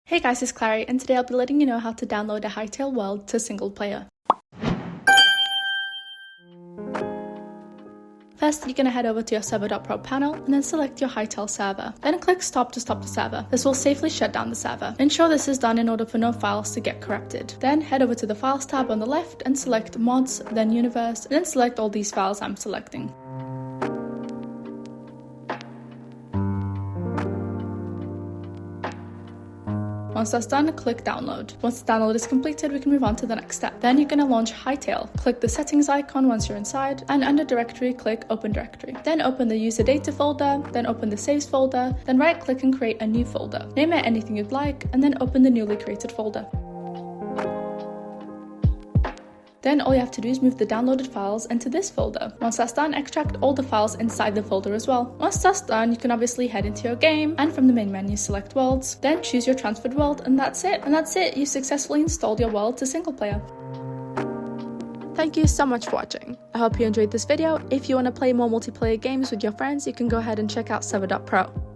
Hey guys, it's Clary, and today I'll be letting you know how to download a Hytale World to Singleplayer. First, you're going to head over to your Server.pro panel and then select your Hytale server. Then click Stop to stop the server. This will safely shut down the server. Ensure this is done in order for no files to get corrupted. Then head over to the Files tab on the left and select Mods, then Universe, and then select all these files I'm selecting. Once that's done, click download. Once the download is completed, we can move on to the next step. Then you're going to launch Hytale. Click the settings icon once you're inside, and under directory, click open directory. Then open the user data folder, then open the saves folder, then right click and create a new folder. Name it anything you'd like, and then open the newly created folder. Then all you have to do is move the downloaded files into this folder. Once that's done, extract all the files inside the folder as well. Once that's done, you can obviously head into your game, and from the main menu select worlds, then choose your transferred world, and that's it. You successfully installed your world to Singleplayer. Thank you so much for watching. I hope you enjoyed this video. If you want to play more multiplayer games with your friends, you can go ahead and check out Server.pro.